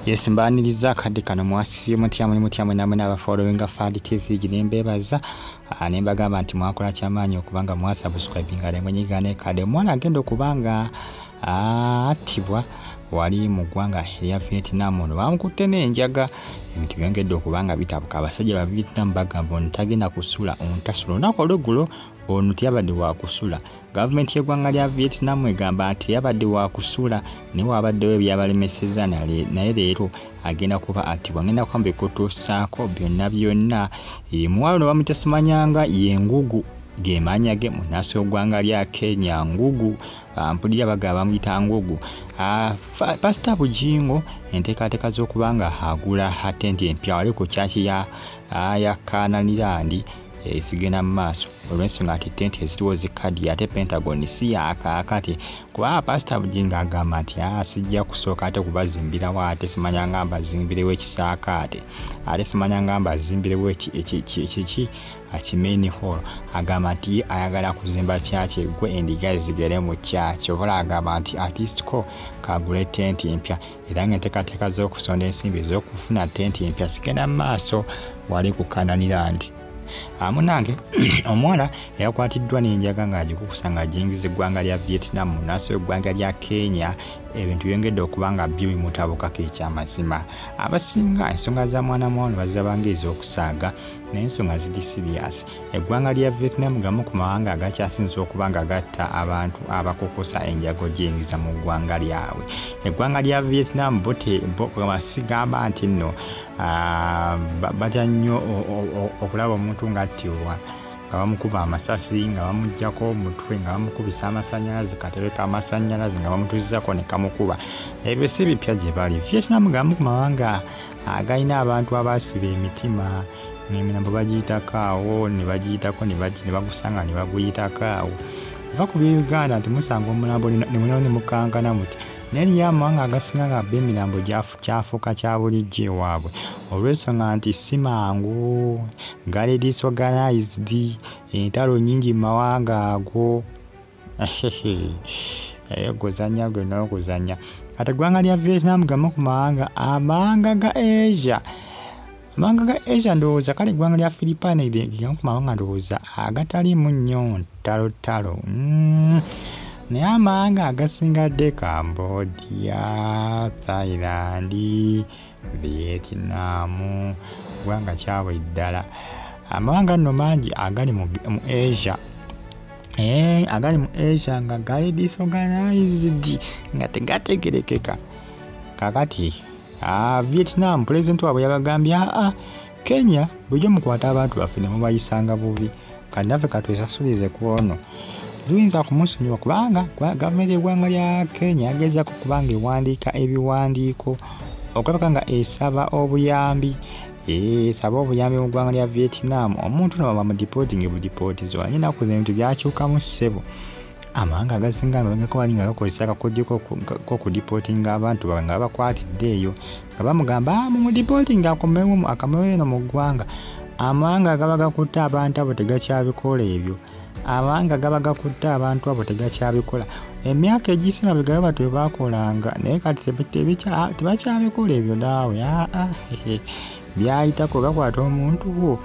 Yes, mbaniriza akadde kano mwasibye mutya namwe n'abafollowinga Fadi TV ginembebaza nembagamba nti mwakola kyamaanyi okubanga mwasubscribinga nemwenyigane kade omwana agenda okubanga attibwa wali mu ggwanga erya Vietnam ono bamukutte n'enjaga ebintu byongedde okubanga bitabuka abasajja ba Vietnam bagamba ono tagenda kusula ontasula olunaku olweggulo ono tiyabadde wa kusula. Gavumenti y'eggwanga lya Vietnam egamba nti yabadde wa kusula naye wabaddewo ebyabalemeseza naye leero agenda kuba attibwa. Ngenda kwamba ekutuusaako byonna muwala ono bamuyita Simanyanga ye Ngugu ge maanya ge munaso ggwanga lya Kenya Ngugu mpulira bagamba bamuyita Ngugu. Pastor Bujingo enteekateeka z'okubanga agula tenti empya wali ku kyaki ya Kananirandi sigenda mu maaso olw'ensonga ati tenti eziriwo zikaddi ate Pentagon si yaakaakati kuba Pastor Bujingo agamba nti sijja kusooka ate kubazimbirawo ate simanyanga mbazimbirewo ekisaakaate ate simanyanga mbazimbirewo main hall. Agamba nti ayagala kuzimba kyaki gwe endiga zigere mu kyaki obola agamba nti artist ko kagule tenti empya era ng'enteekateeka z'okusonda ensimbi z'okufuna tenti empya sigenda mu maaso wali ku Kananirandi. Munange omwana yakwatiddwa n'enjaga ng'agikukusa ng'ajingiza eggwanga lya Vietnam mu naaso y'eggwanga lya Kenya. Ebintu byongedde okubanga byo bimutabukako ekyamazima. Abasinga ensonga za mwana ono baziraba ez'okusaaga naye ensonga ziri serious. Eggwanga lya Vietnam gamu ku mawanga agakyasinze okubanga gatta abantu abakukusa enjago gy'engiza mu ggwanga lyabwe. Eggwanga lya Vietnam sigamba nti nno batya nnyo okulaba omuntu ng'attibwa nga bamukuba amasasi nga bamuggyako omutwe nga bamukubisa amasannyalaze katebe k'amasannyalaze nga bamutuuzizako ne kamukuba. Ebyo si bipya gye bali. Vietnam gamu ku mawanga agalina abantu abaasiba emitima n'emirambo bagiyitako awo ne bagiyitako ne bagusanga ne baguyitako awo. Eva ku Uganda nti musanga omulambo ne mukankana muti naye amawanga agasinga ng'abba emirambo kyafuuka kya bulijjo ewaabwe olw'ensonga nti si mangu gali disorganized entalo nnyingi mu mawanga ago. Gozanya gwe n'okuzanya. Kati eggwanga lya Vietnam gamu ku amawanga ga Asia. Amawanga ga Asia ndowooza kale eggwanga lya Philippines gamu ku mawanga ndowooza agataliimu nnyo ntalotalo. Naye amawanga agasingadde Cambodia, Thailand, Vietnam ggwanga kyabwe ddala. Amawanga nno mangi agali mu Asia. Agali mu Asia nga gali disorganized nga tegategerekeka. Kakati Vietnam president waabwe yabagambye Kenya bulijjo mukwata abantu baffe ne mubayisanga bubi kati naffe katwesasulize ku ono. Tuyinza kumusonyiwa kubanga gavumenti y'eggwanga lya Kenya yagezaako kubanga ewandiika ebiwandiiko okulabika nga esaba obuyambi mu ggwanga lya Vietnam. Omuntu no bamudipotinga budipotizo anye nakuza ebintu byakyukamu ssebo. Amawanga agasinga bagako bali nga gakozesa akakodyo k'okudipotinga abantu baabwe nga bakwatidde eyo nga bamugamba mumudipotinga akomewo eno mu ggwanga. Amawanga gaba gakutte abantu abo tegakyabikola ebyo. Amawanga gaba gakutte abantu abo tegakyabikola. Emyaka egisinga bigaba batwe bakolanga naye kati tebakyabikola ebyo daawe. Byayitako gakwata omuntu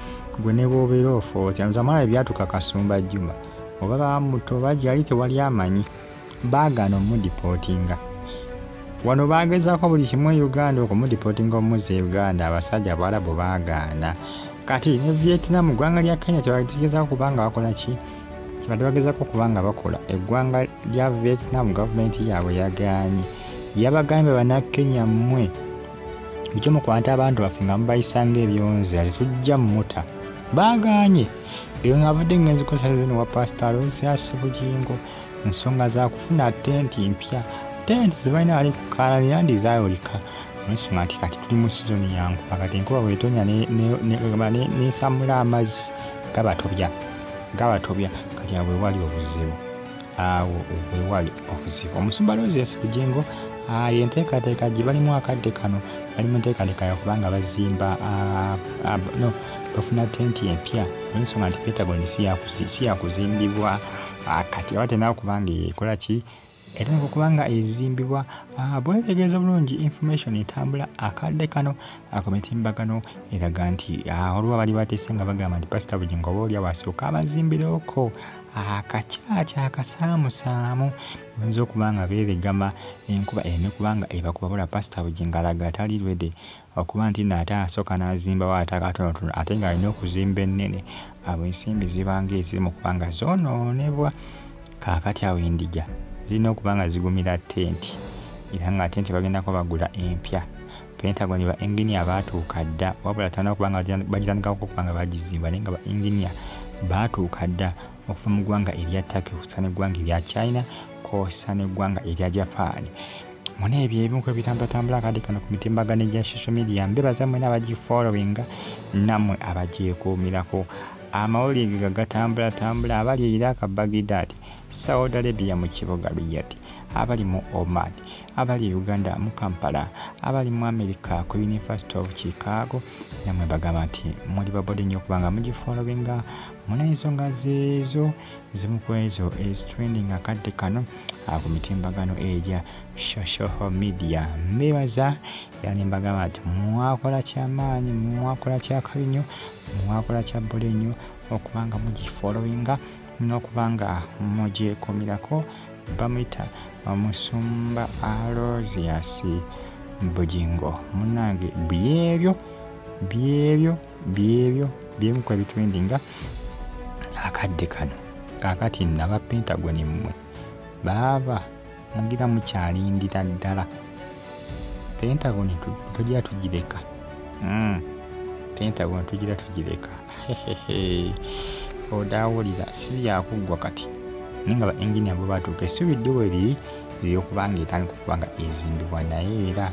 gwe ne bw'obeera ofootya nzamala ebyatuka Kasumba Juma oba bamuto bajjali tewali amanyi baagana omudipootinga. Wano bagezaako buli kimu e Uganda okumudipootinga omuze e Uganda abasajja Abarabu baagaana. Kati ne Vietnam ggwanga lya Kenya tebagezaako kubanga bakola ki? Kibadde bagezaako kubanga bakola. Eggwanga lya Vietnam gavumenti yaabwe yagaanye. Yabagambye bannakenya mmwe bikyo mukwata abantu baffe nga mubayisanga ebyonzi tujja mmuta. Baagaanye. Eyo ng'abadde ng'enzikosa zino wa Pastor Aloysius Bujingo ensonga za kufuna tenti mpya. Tenti ze balina wali ku Kananirandi zaayoleka. Ensonga nti kati tuli mu sizoni ya nkuba kati enkuba bw'etonya n'esamula amazzi gabatobya kati awo wali obuzibu. Omusumba Aloysius Bujingo enteekateeka gye balimu akadde kano bali mu nteekateeka yakubanga bazimba bafuna tenti empya ensonga nti Pentagon si yakuzimbibwa kati ate nawe kubanga ekola ki era okubanga ezimbibwa bwetegereza bulungi information etambula akadde kano akomitimbagano eraga nti olwo bali bateese nga bagamba nti Pastor Bugingo obaolya wasooka abazimbireko akacaca akasaamusaamu oyinza okubanga beeregama enkuba ene kubanga ebakuba bula Pastor Bugingo alaga atali ready okuba nti naate asooka n'azimbawo ate akatonotono ate nga alina okuzimba ennene abo ensimbi zibanga ezirimu kubanga zoonoonebwa kaakati awo endiga zirina okubanga zigumira tenti era nga tenti bagendako bagula empya Pentagon ba engineer baatuuka dda wabula tana okubanga bagitandikako okubanga bagizimba naye nga ba engineer baatuuka dda okuva mu ggwanga erya Turkey okusa n'eggwanga erya China kosa n'eggwanga erya Japan muna ebyo ebimu ku bitambulatambula akadde kano ku mitimbagano egya social media mbebaza mwena abagifollowinga nammwe abagyekuumirako amawulire gatambulatambula abali e Iraq Baghdad Saudi Arabia mu kibuga Riyadh abali mu Oman abali e Uganda mu Kampala abali mu America ku University of Chicago namwe bagamba nti muli babode nnyo okubanga mugifollowinga muna ensonga zeezo zimu ku ezo trending akadde kano ku mitimbagano egya social media mbebaza era ne mbagamba nti mwakola kyamaanyi mwakola kyakabinyo mwakola kya bode nnyo okubanga mugifollowinga n'okubanga mugyekomirako bamwita Omusumba Aloysius Bugingo munange byebyo byemu ku bitwendinga akadde kano kaakati naba Pentagon mmwe baaba mugira mukyalindira ddala Pentagon tujja tugireka Pentagon tujja tugireka odaawulira si yakuggwa kati ninga ba engineer bo baatuuka essubi ddweri lyokubanga etandika okubanga ezimbibwa naye era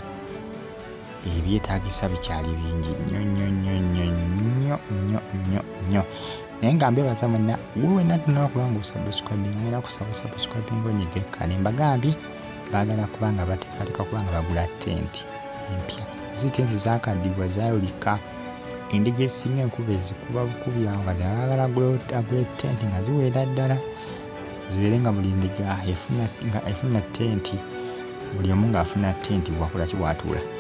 ebyetaagisa bikyali bingi nnyo naye nga mbebaza mwenna wena tulina okubanga osubscribing era kusaba subscribing onyigekka ne mbagambye baagala kubanga bateekateeka kubanga bagula tenti empya zitenti zaakaddibwa zaayolika endiga esinga enkuba ezikuba bukubi awo nga baagala agula tenti nga ziwera ddala zibeere nga buli ndiga efuna tenti buli omu ng'afuna tenti bwakula kiwaatula